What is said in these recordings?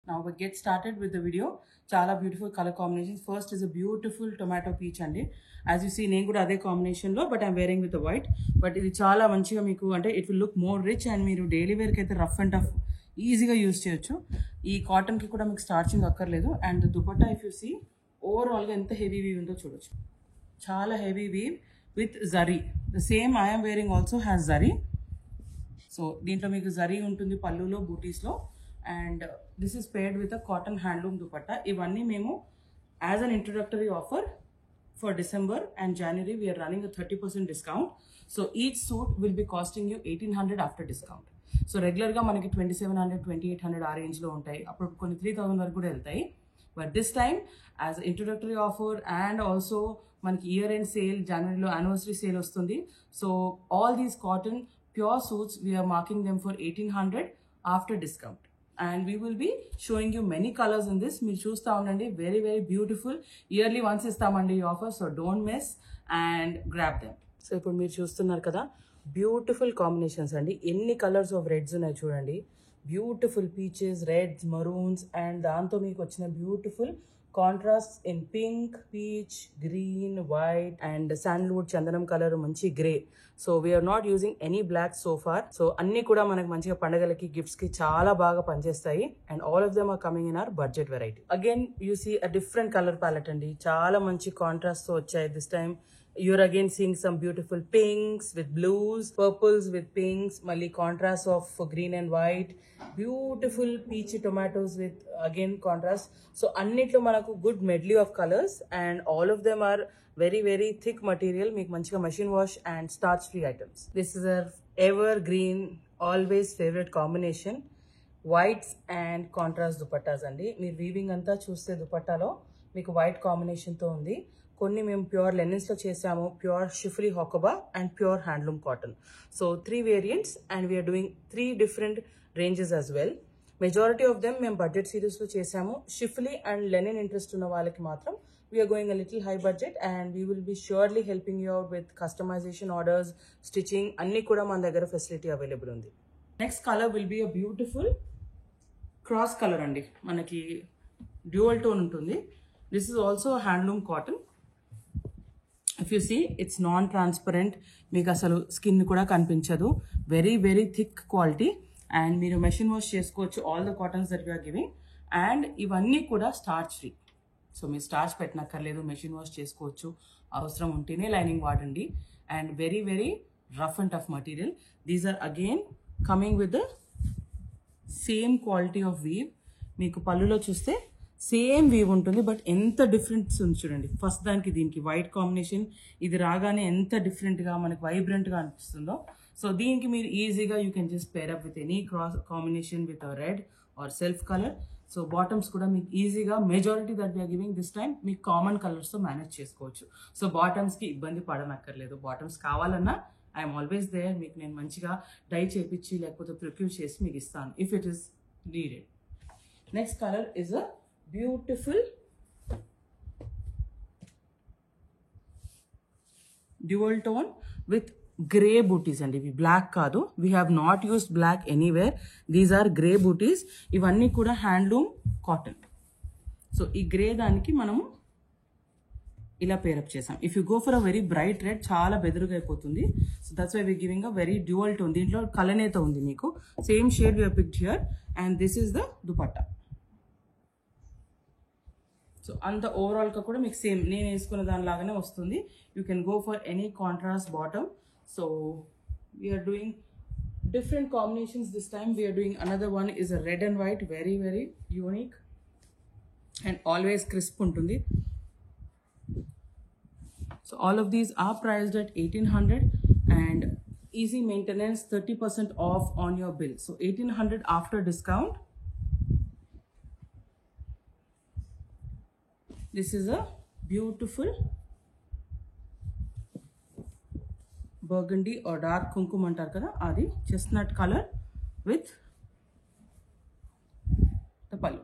Now we get started with the video. Chala beautiful color combinations. First is a beautiful tomato peach andi. As you see, నేను కూడా అదే combination లో, but I'm wearing with white. But ఇది చాలా మంచిగా మీకు అంటే it will look more rich and మీరు డైలీ వేర్కి అయితే రఫ్ అండ్ టఫ్ ఈజీగా యూజ్ చేయొచ్చు. ఈ కాటన్కి కూడా మీకు స్టార్చింగ్ అక్కర్లేదు. And dupatta if you see ఓవరాల్గా ఎంత హెవీ వీవ్ ఉందో చూడొచ్చు. చాలా heavy weave with zari. The same I'm wearing also has zari. So దీంట్లో మీకు జరీ ఉంటుంది పళ్ళులో, బూటీస్లో. And this is paired with a cotton handloom dupatta. Ivanni memo as an introductory offer for December and January we are running a 30% discount. So each suit will be costing you 1800 after discount. So regular ga manaki 2700 2800 aa range lo untayi, appudu konni 3000 varaku kuda veltayi. But this time as an introductory offer and also manaki year end sale, January lo anniversary sale ostundi. So all these cotton pure suits we are marking them for 1800 after discount. And we will be showing you many colors in this. మీరు చూస్తూ ఉండండి. Very very beautiful. Yearly once ఇస్తామండి ఈ offer. So don't miss and grab them. So ఇప్పుడు మీరు చూస్తున్నారు కదా beautiful combinations అండి. ఎన్ని కలర్స్ ఆఫ్ రెడ్స్ ఉన్నాయి చూడండి. Beautiful peaches, reds, maroons and దాంతో మీకు వచ్చిన beautiful contrast in pink, peach, green, white and sandalwood చందనం కలర్, మంచి grey. So we're not using any black so far. So అన్ని కూడా మనకు మంచిగా పండగలకి, గిఫ్ట్స్ కి చాలా బాగా పనిచేస్తాయి. And all of them are coming in our budget variety. Again you see a different colour palette అండి. చాలా మంచి కాంట్రాస్ట్ తో వచ్చాయి this time. You're again seeing some beautiful pinks with blues, purples with pinks, malli contrast of green and white, beautiful peachy tomatoes with again contrast. So annitlo manaku good medley of colors and all of them are very very thick material. Meek manchiga machine wash and starch free items. This is a evergreen always favorite combination, whites and contrast dupattas andi. Meer weaving anta chuste dupattalo meeku white combination tho undi. కొన్ని మేము pure లెనిన్స్లో చేసాము, pure schiffli హోకబా and pure handloom cotton. So 3 variants and we're doing 3 different ranges as well. Majority of them మేము budget సిరీస్లో చేసాము. Schiffli and linen interest ఉన్న వాళ్ళకి మాత్రం we're going a little high budget and we will be surely helping you out with customization orders, stitching అన్నీ కూడా మన దగ్గర ఫెసిలిటీ అవైలబుల్ ఉంది. Next colour will be a beautiful cross colour అండి. మనకి డ్యూయల్ టోన్ ఉంటుంది. This is also handloom cotton. If you see it's non transparent, మీకు అసలు స్కిన్ కూడా కనిపించదు. Very very thick quality and మీరు మెషిన్ వాష్ చేసుకోవచ్చు all the cottons that we're giving. And ఇవన్నీ కూడా స్టార్చ్ ఫ్రీ. సో మీరు స్టార్చ్ పెట్టనక్కర్లేదు, మెషిన్ వాష్ చేసుకోవచ్చు. అవసరం ఉంటేనే లైనింగ్ వాడండి. And very very rough and tough material. These are again coming with the same quality of weave. మీకు పళ్ళులో చూస్తే సేమ్ వీవ్ ఉంటుంది, బట్ ఎంత డిఫరెన్స్ ఉంది చూడండి. ఫస్ట్ దానికి దీనికి వైట్ కాంబినేషన్, ఇది రాగానే ఎంత డిఫరెంట్గా మనకి వైబ్రెంట్గా అనిపిస్తుందో. సో దీనికి మీరు ఈజీగా you can just pair up with any cross combination with red or self colour. So bottoms కూడా మీకు ఈజీగా majority that we're giving this time మీకు కామన్ కలర్స్తో మేనేజ్ చేసుకోవచ్చు. సో బాటమ్స్కి ఇబ్బంది పడనక్కర్లేదు. బాటమ్స్ కావాలన్నా ఐఎమ్ ఆల్వేస్ దేర్. మీకు నేను మంచిగా డై చేపించి లేకపోతే ప్రొక్యూర్ చేసి మీకు ఇస్తాను if it is needed. Next colour is a beautiful dual tone with grey booties అండి. ఇవి బ్లాక్ కాదు. We have not used black anywhere. These are grey booties. ఇవన్నీ కూడా హ్యాండ్లూమ్ కాటన్. సో ఈ గ్రే దానికి మనము ఇలా పేరప్ చేసాం. If you go for a very bright red చాలా బెదురుగా అయిపోతుంది. So that's why we giving a very dual tone. దీంట్లో కలనేత ఉంది మీకు. Same shade we have picked here and this is the dupatta. So అంత ఓవరాల్గా కూడా మీకు సేమ్ నేను వేసుకున్న దానిలాగానే వస్తుంది. You can go for any contrast bottom. So we're doing different combinations this time. We're doing another one is a red and white, very very unique and always crisp ఉంటుంది. So all of these are priced at 1800 and easy maintenance, 30% off on your bill. So 1800 after discount. This is a beautiful burgundy or dark కుంకుమ అంటారు కదా, అది chestnut color with the pallu.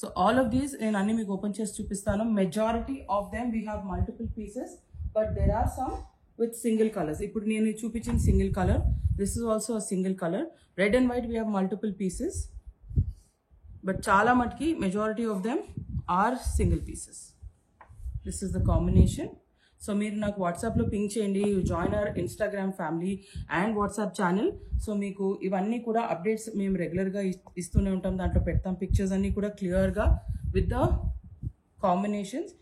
So all of these నేను అన్ని మీకు open చేసి చూపిస్తాను. Majority of them we have multiple pieces, but there are some with single colors. ఇప్పుడు నేను చూపించిన single color. This is also a single color. Red and white we have multiple pieces. But చాలా మటుకి majority of them are single pieces. This is the combination. So మీరు నాకు వాట్సాప్లో ping చేయండి, join our Instagram family and WhatsApp channel. So మీకు ఇవన్నీ కూడా updates మేము రెగ్యులర్గా ఇస్తూనే ఉంటాం, దాంట్లో పెడతాం పిక్చర్స్ అన్నీ కూడా క్లియర్గా with the combinations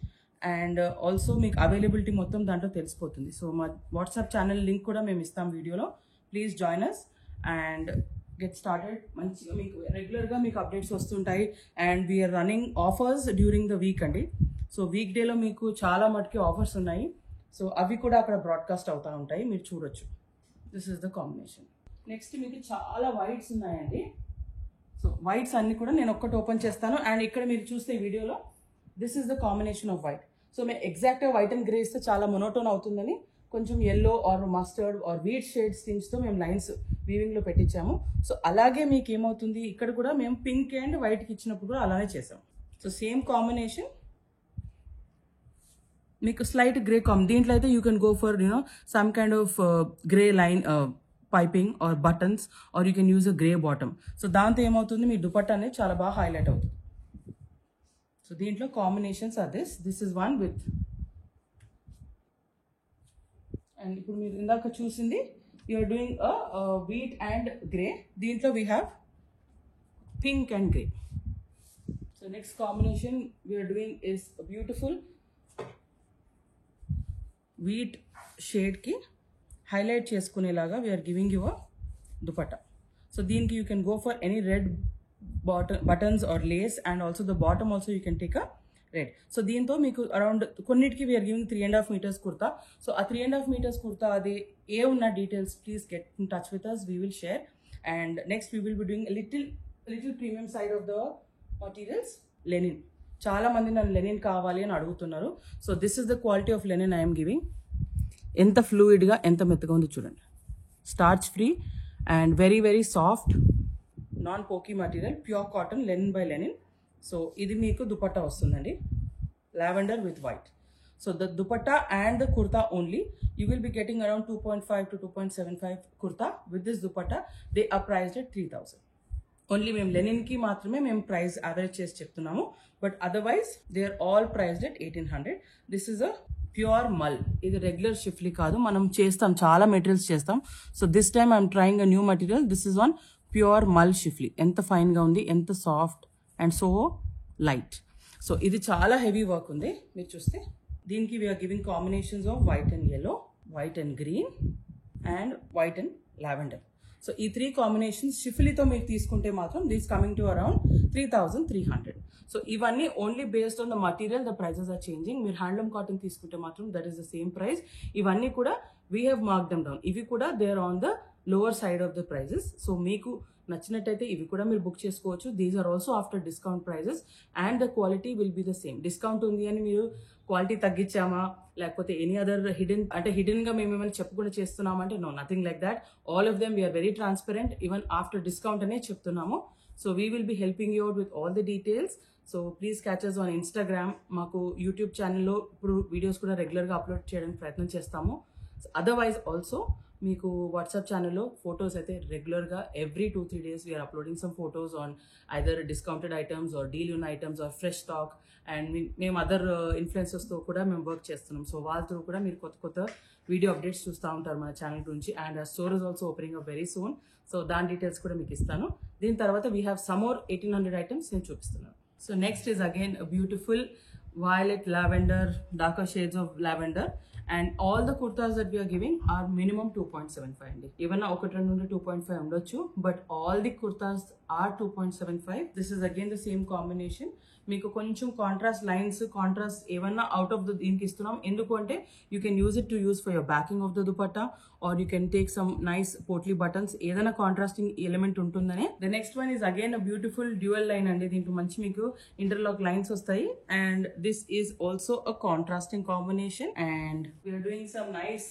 and also మీకు అవైలబిలిటీ మొత్తం దాంట్లో తెలిసిపోతుంది. సో మా వాట్సాప్ ఛానల్ లింక్ కూడా మేము ఇస్తాం వీడియోలో. Please join us and get started. మంచిగా మీకు రెగ్యులర్గా మీకు అప్డేట్స్ వస్తుంటాయి. And we're running offers during the week అండి. సో వీక్ డేలో మీకు చాలా మటుకి ఆఫర్స్ ఉన్నాయి. సో అవి కూడా అక్కడ బ్రాడ్కాస్ట్ అవుతూ ఉంటాయి, మీరు చూడొచ్చు. This is the combination. Next మీకు చాలా వైట్స్ ఉన్నాయండి. సో వైట్స్ అన్ని కూడా నేను ఒక్కటి ఓపెన్ చేస్తాను. అండ్ ఇక్కడ మీరు చూస్తే ఈ వీడియోలో this is the combination off white. So మేము ఎగ్జాక్ట్గా వైట్ అండ్ గ్రే ఇస్తే చాలా మొనోటోన్ అవుతుందని కొంచెం yellow or mustard or wheat shades థింగ్స్తో మేము లైన్స్ వీవింగ్లో పెట్టించాము. సో అలాగే మీకు ఏమవుతుంది, ఇక్కడ కూడా మేము పింక్ అండ్ వైట్కి ఇచ్చినప్పుడు కూడా అలానే చేసాం. సో సేమ్ కాంబినేషన్, మీకు స్లైట్ గ్రే దీంట్లో అయితే you can go for some kind of grey line piping or buttons or you can use a grey bottom. So దాంతో ఏమవుతుంది, మీ దుపట్టా అనేది చాలా బాగా హైలైట్ అవుతుంది. సో దీంట్లో combinations are this is one with, and ఇప్పుడు మీరు ఇందాక చూసింది you're doing wheat and grey. దీంట్లో we have pink and grey. So next combination we're doing is beautiful wheat షేడ్కి హైలైట్ చేసుకునేలాగా we're giving you a dupatta. So దీనికి you can go for any red buttons or lace and also the bottom also you can take a red. So దీంతో మీకు around కొన్నిటికి we're giving 3.5 meters kurta. So ఆ 3.5 meters kurta అది ఏ ఉన్న details please get in touch with us, we will share. And next we will be doing little premium side of the materials, linen. చాలా మంది నన్ను లెనిన్ కావాలి అని అడుగుతున్నారు. So this is the quality of linen I'm giving. ఎంత ఫ్లూయిడ్గా ఎంత మెత్తగా ఉందో చూడండి. Starch free and very very soft non పోకీ material, pure cotton, linen by linen. So ఇది మీకు దుపట్టా వస్తుందండి, lavender with white. So the dupatta and the kurta only you will be getting around 2.5 to 2.75 kurta with this dupatta. They are priced at 3,000. Only మేము లెనిన్కి మాత్రమే మేము price average చేసి చెప్తున్నాము, but otherwise they are all priced at 1,800. This is a pure mul. ఇది regular schiffli కాదు, మనం చేస్తాం చాలా మెటీరియల్స్ చేస్తాం. So this time I'm trying a new material. This is one pure mul schiffli. ఎంత ఫైన్గా ఉంది, ఎంత soft and so light. So ఇది చాలా హెవీ వర్క్ ఉంది మీరు చూస్తే. దీనికి we're giving combinations of white and yellow, white and green and white and lavender. So ఈ 3 కాంబినేషన్స్ షిఫ్లీతో మీరు తీసుకుంటే మాత్రం this coming to around 3,300. So ఇవన్నీ only based on the material the prices are changing. మీరు హ్యాండ్లూమ్ కాటన్ తీసుకుంటే మాత్రం that is the same price. ఇవన్నీ కూడా we have mark them down. ఇవి కూడా they are on the lower side of the prices. So మీకు నచ్చినట్టయితే ఇవి కూడా మీరు బుక్ చేసుకోవచ్చు. These are also after discount prices and the quality will be the same. Discount ఉంది అని మీరు క్వాలిటీ తగ్గించామా లేకపోతే ఎనీ అదర్ హిడెన్గా మేము ఏమైనా చెప్పకుండా చేస్తున్నామంటే no, nothing like that. All of them we're very transparent, even after discount అనే చెప్తున్నాము. So we will be helping you out with all the details. So please catch us on Instagram. మాకు YouTube ఛానల్లో ఇప్పుడు videos కూడా రెగ్యులర్గా upload చేయడానికి ప్రయత్నం చేస్తాము. అదర్వైజ్ ఆల్సో మీకు వాట్సాప్ ఛానల్లో ఫొటోస్ అయితే రెగ్యులర్గా every 2-3 days we're uploading some photos on either discounted items or deal ఉన్న items are fresh stock. And మేము అదర్ ఇన్ఫ్లుయెన్సర్స్తో కూడా మేము వర్క్ చేస్తున్నాం. సో వాళ్ళతో కూడా మీరు కొత్త కొత్త వీడియో అప్డేట్స్ చూస్తూ ఉంటారు మన ఛానల్ గురించి. అండ్ ఆ store is also opening up very soon. So దాని డీటెయిల్స్ కూడా మీకు ఇస్తాను. దీని తర్వాత we have some more 1,800 items నేను చూపిస్తున్నాను. So next is again beautiful violet lavender, darker shades of lavender, and all the kurtas that we are giving are minimum 2.75 andi. Even ఒకటి రెండు నుండి 2.5 ఉండొచ్చు, but all the kurtas are 2.75. This is again the same combination. మీకు కొంచెం contrast lines contrast ఏమన్నా out of the దీనికి ఇస్తున్నాం. ఎందుకు అంటే you can use it to use for your backing of the dupatta or you can take some nice potli buttons, ఏదైనా contrasting element ఉంటుందనే. The next one is again a beautiful dual line అండి. దీంట్లో మంచి మీకు ఇంటర్లాక్ లైన్స్ వస్తాయి. And this is also a contrasting combination. And we're doing some nice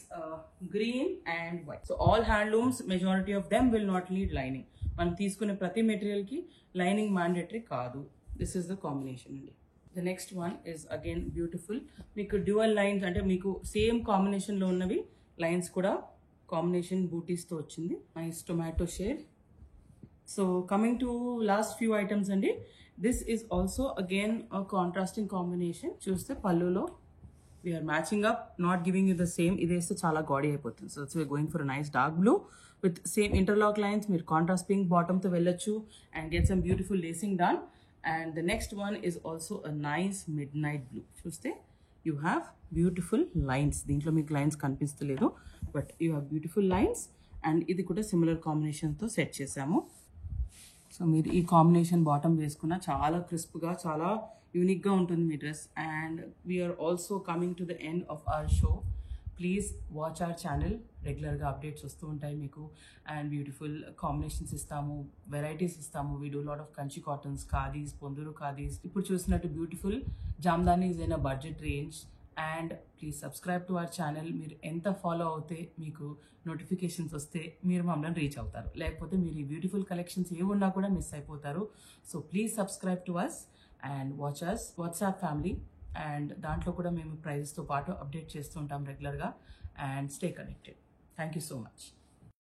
green and white. So all handlooms majority of them will not need lining. మనం తీసుకునే ప్రతి material కి lining mandatory కాదు. This is the combination అండి. The next one is again beautiful. మీకు dual lines అంటే మీకు same combination లో ఉన్నవి లైన్స్ కూడా కాంబినేషన్ బూటీస్ తో వచ్చింది. Nice tomato shade so coming to last few items అండి, this is also again contrasting combination. చూస్తే పళ్ళులో we're matching up, not giving you the same. ఇది వేస్తే చాలా గాడీ అయిపోతుంది. So we're going for nice dark blue with same interlock lines. మీరు contrast pink బాటమ్తో వెళ్ళొచ్చు and get some beautiful lacing done. And the next one is also a nice midnight blue. చూస్తే you have beautiful lines. దీంట్లో మీకు lines కనిపిస్తలేదు, but you have beautiful lines. And ఇది కూడా similar కాంబినేషన్తో set చేసాము. సో మీరు ఈ కాంబినేషన్ బాటమ్ వేసుకున్న చాలా క్రిస్ప్గా, చాలా యూనిక్గా ఉంటుంది మీ dress. And we're also coming to the end of our show. Please watch our channel. రెగ్యులర్గా అప్డేట్స్ వస్తూ ఉంటాయి మీకు. అండ్ బ్యూటిఫుల్ కాంబినేషన్స్ ఇస్తాము, వెరైటీస్ ఇస్తాము. We do lot of Kanchi cottons, khadis, Ponduru khadis. ఇప్పుడు చూసినట్టు beautiful jamdani is in a budget range. And please subscribe to our channel. మీరు ఎంత ఫాలో అవుతే మీకు నోటిఫికేషన్స్ వస్తే మీరు మమ్మల్ని రీచ్ అవుతారు. లేకపోతే మీరు ఈ బ్యూటిఫుల్ కలెక్షన్స్ ఏ ఉన్నా కూడా మిస్ అయిపోతారు. So please subscribe to us and watch us WhatsApp family. And దాంట్లో కూడా మేము ప్రైజెస్తో పాటు అప్డేట్ చేస్తూ ఉంటాం రెగ్యులర్గా. And stay connected. Thank you so much.